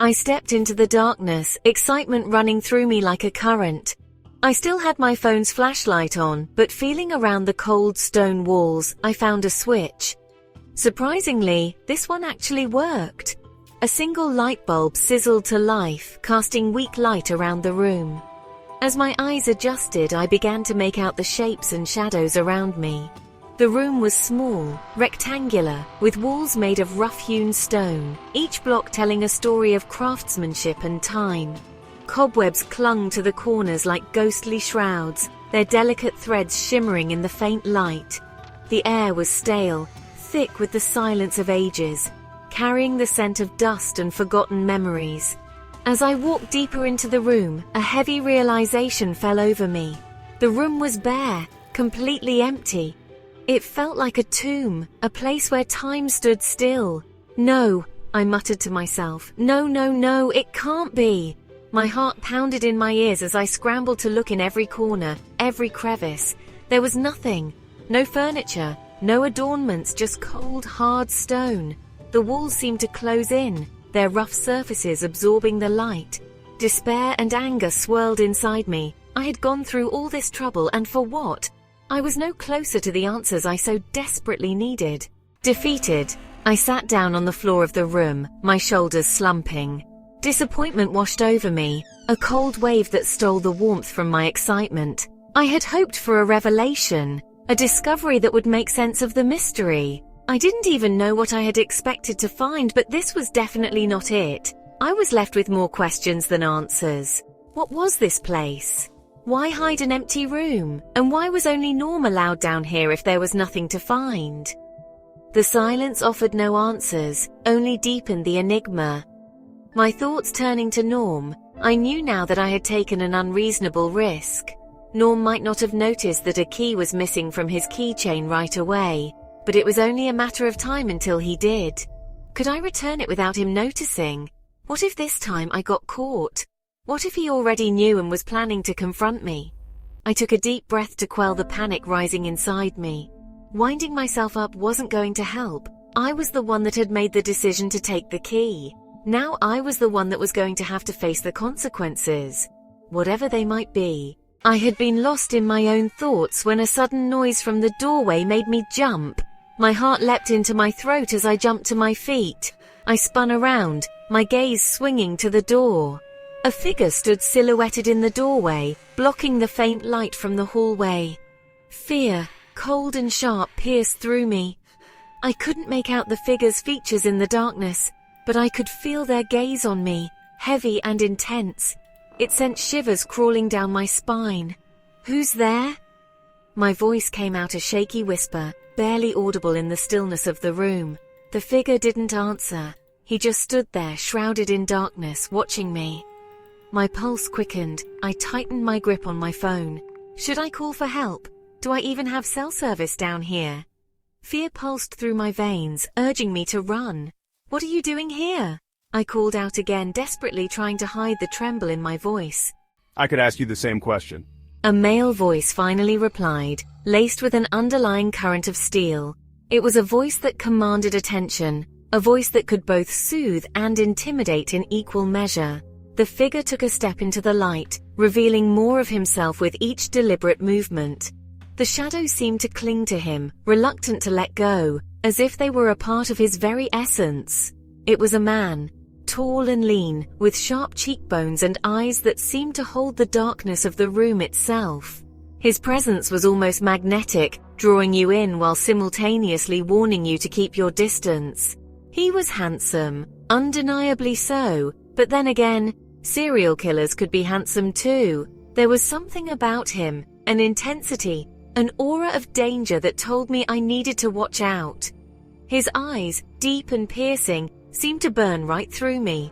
I stepped into the darkness, excitement running through me like a current. I still had my phone's flashlight on, but feeling around the cold stone walls, I found a switch. Surprisingly, this one actually worked. A single light bulb sizzled to life, casting weak light around the room. As my eyes adjusted, I began to make out the shapes and shadows around me. The room was small, rectangular, with walls made of rough-hewn stone, each block telling a story of craftsmanship and time. Cobwebs clung to the corners like ghostly shrouds, their delicate threads shimmering in the faint light. The air was stale, thick with the silence of ages, carrying the scent of dust and forgotten memories. As I walked deeper into the room, a heavy realization fell over me. The room was bare, completely empty. It felt like a tomb, a place where time stood still. No, I muttered to myself. No, it can't be. My heart pounded in my ears as I scrambled to look in every corner, every crevice. There was nothing. No furniture, no adornments, just cold, hard stone. The walls seemed to close in, their rough surfaces absorbing the light. Despair and anger swirled inside me. I had gone through all this trouble, and for what? I was no closer to the answers I so desperately needed. Defeated, I sat down on the floor of the room, my shoulders slumping. Disappointment washed over me, a cold wave that stole the warmth from my excitement. I had hoped for a revelation, a discovery that would make sense of the mystery. I didn't even know what I had expected to find, but this was definitely not it. I was left with more questions than answers. What was this place? Why hide an empty room? And why was only Norm allowed down here if there was nothing to find? The silence offered no answers, only deepened the enigma. My thoughts turning to Norm, I knew now that I had taken an unreasonable risk. Norm might not have noticed that a key was missing from his keychain right away, but it was only a matter of time until he did. Could I return it without him noticing? What if this time I got caught? What if he already knew and was planning to confront me? I took a deep breath to quell the panic rising inside me. Winding myself up wasn't going to help. I was the one that had made the decision to take the key. Now I was the one that was going to have to face the consequences, whatever they might be. I had been lost in my own thoughts when a sudden noise from the doorway made me jump. My heart leapt into my throat as I jumped to my feet. I spun around, my gaze swinging to the door. A figure stood silhouetted in the doorway, blocking the faint light from the hallway. Fear, cold and sharp, pierced through me. I couldn't make out the figure's features in the darkness, but I could feel their gaze on me, heavy and intense. It sent shivers crawling down my spine. Who's there? My voice came out a shaky whisper, barely audible in the stillness of the room. The figure didn't answer. He just stood there, shrouded in darkness, watching me. My pulse quickened. I tightened my grip on my phone. Should I call for help? Do I even have cell service down here? Fear pulsed through my veins, urging me to run. What are you doing here? I called out again, desperately trying to hide the tremble in my voice. I could ask you the same question. A male voice finally replied, laced with an underlying current of steel. It was a voice that commanded attention, a voice that could both soothe and intimidate in equal measure. The figure took a step into the light, revealing more of himself with each deliberate movement. The shadows seemed to cling to him, reluctant to let go, as if they were a part of his very essence. It was a man, tall and lean, with sharp cheekbones and eyes that seemed to hold the darkness of the room itself. His presence was almost magnetic, drawing you in while simultaneously warning you to keep your distance. He was handsome, undeniably so, but then again, serial killers could be handsome too. There was something about him, an intensity, an aura of danger that told me I needed to watch out. His eyes, deep and piercing, seemed to burn right through me.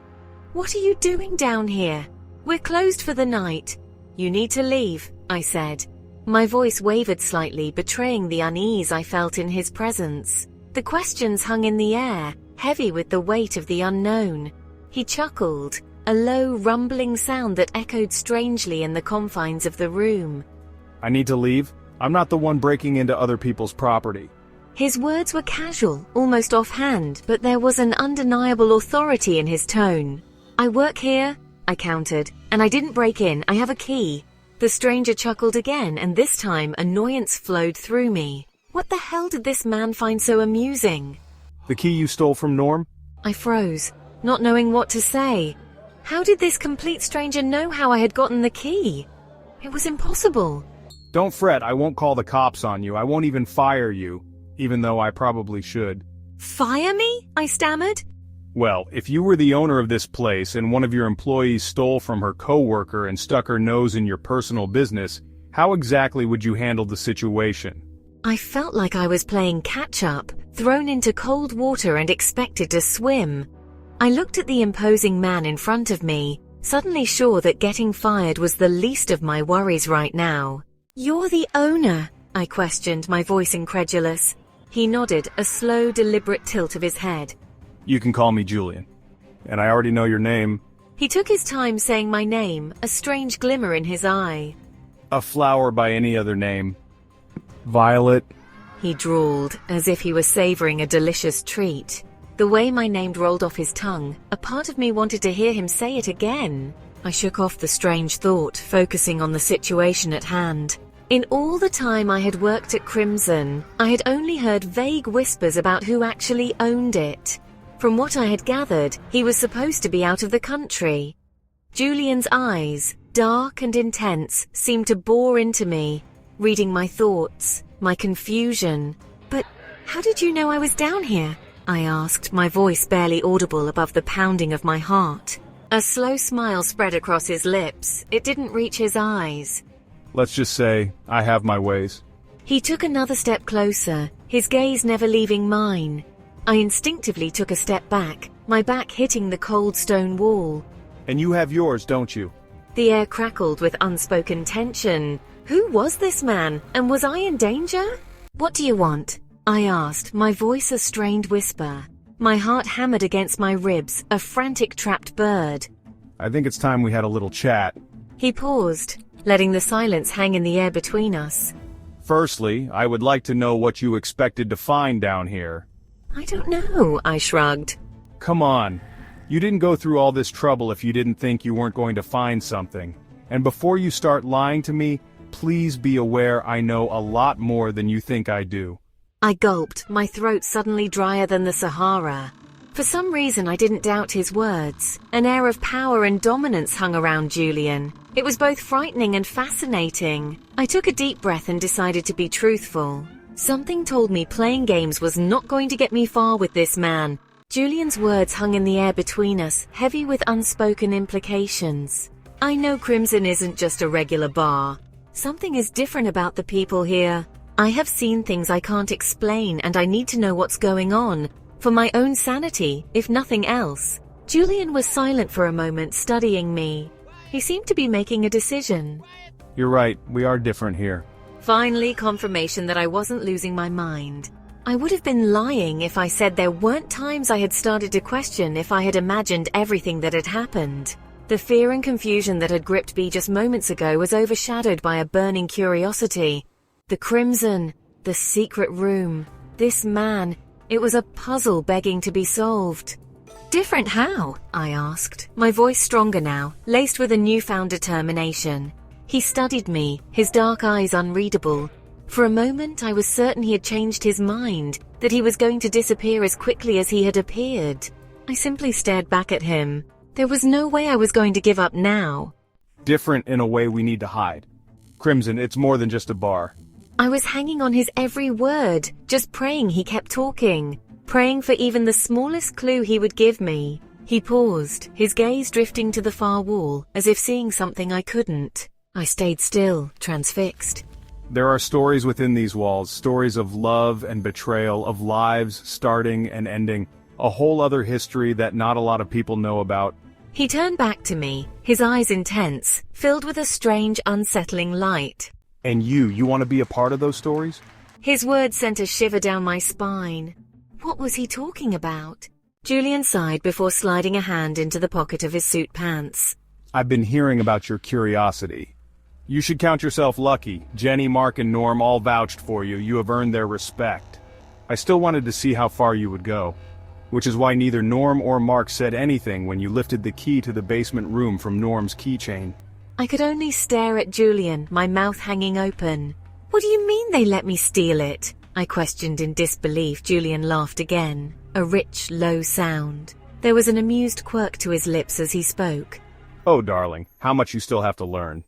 "What are you doing down here? We're closed for the night." "You need to leave," I said. My voice wavered slightly, betraying the unease I felt in his presence. The questions hung in the air, heavy with the weight of the unknown. He chuckled, a low, rumbling sound that echoed strangely in the confines of the room. I need to leave? I'm not the one breaking into other people's property. His words were casual, almost offhand, but there was an undeniable authority in his tone. I work here, I countered, and I didn't break in, I have a key. The stranger chuckled again, and this time annoyance flowed through me. What the hell did this man find so amusing? The key you stole from Norm? I froze, not knowing what to say. How did this complete stranger know how I had gotten the key? It was impossible. Don't fret, I won't call the cops on you. I won't even fire you, even though I probably should. Fire me? I stammered. Well, if you were the owner of this place and one of your employees stole from her coworker and stuck her nose in your personal business, how exactly would you handle the situation? I felt like I was playing catch-up, thrown into cold water and expected to swim. I looked at the imposing man in front of me, suddenly sure that getting fired was the least of my worries right now. "You're the owner?" I questioned, my voice incredulous. He nodded, a slow, deliberate tilt of his head. You can call me Julian. And I already know your name. He took his time saying my name, a strange glimmer in his eye. A flower by any other name. Violet. He drawled, as if he was savoring a delicious treat. The way my name rolled off his tongue, a part of me wanted to hear him say it again. I shook off the strange thought, focusing on the situation at hand. In all the time I had worked at Crimson, I had only heard vague whispers about who actually owned it. From what I had gathered, he was supposed to be out of the country. Julian's eyes, dark and intense, seemed to bore into me, reading my thoughts, my confusion. "But how did you know I was down here?" I asked, my voice barely audible above the pounding of my heart. A slow smile spread across his lips. It didn't reach his eyes. Let's just say, I have my ways. He took another step closer, his gaze never leaving mine. I instinctively took a step back, my back hitting the cold stone wall. And you have yours, don't you? The air crackled with unspoken tension. Who was this man, and was I in danger? "What do you want?" I asked, my voice a strained whisper. My heart hammered against my ribs, a frantic trapped bird. I think it's time we had a little chat. He paused, letting the silence hang in the air between us. Firstly, I would like to know what you expected to find down here. "I don't know," I shrugged. Come on. You didn't go through all this trouble if you didn't think you weren't going to find something. And before you start lying to me, please be aware I know a lot more than you think I do. I gulped, my throat suddenly drier than the Sahara. For some reason I didn't doubt his words. An air of power and dominance hung around Julian. It was both frightening and fascinating. I took a deep breath and decided to be truthful. Something told me playing games was not going to get me far with this man. Julian's words hung in the air between us, heavy with unspoken implications. I know Crimson isn't just a regular bar. Something is different about the people here. I have seen things I can't explain, and I need to know what's going on, for my own sanity, if nothing else. Julian was silent for a moment, studying me. He seemed to be making a decision. You're right, we are different here. Finally, confirmation that I wasn't losing my mind. I would have been lying if I said there weren't times I had started to question if I had imagined everything that had happened. The fear and confusion that had gripped me just moments ago was overshadowed by a burning curiosity. The Crimson, the secret room, this man, it was a puzzle begging to be solved. "Different how?" I asked, my voice stronger now, laced with a newfound determination. He studied me, his dark eyes unreadable. For a moment I was certain he had changed his mind, that he was going to disappear as quickly as he had appeared. I simply stared back at him. There was no way I was going to give up now. Different in a way we need to hide. Crimson, it's more than just a bar. I was hanging on his every word, just praying he kept talking, praying for even the smallest clue he would give me. He paused, his gaze drifting to the far wall, as if seeing something I couldn't. I stayed still, transfixed. There are stories within these walls, stories of love and betrayal, of lives starting and ending, a whole other history that not a lot of people know about. He turned back to me, his eyes intense, filled with a strange, unsettling light. And you want to be a part of those stories? His words sent a shiver down my spine. What was he talking about? Julian sighed before sliding a hand into the pocket of his suit pants. I've been hearing about your curiosity. You should count yourself lucky. Jenny, Mark, and Norm all vouched for you. You have earned their respect. I still wanted to see how far you would go. which is why neither Norm or Mark said anything when you lifted the key to the basement room from Norm's keychain. I could only stare at Julian, my mouth hanging open. What do you mean they let me steal it? I questioned in disbelief. Julian laughed again, a rich, low sound. There was an amused quirk to his lips as he spoke. Oh darling, how much you still have to learn.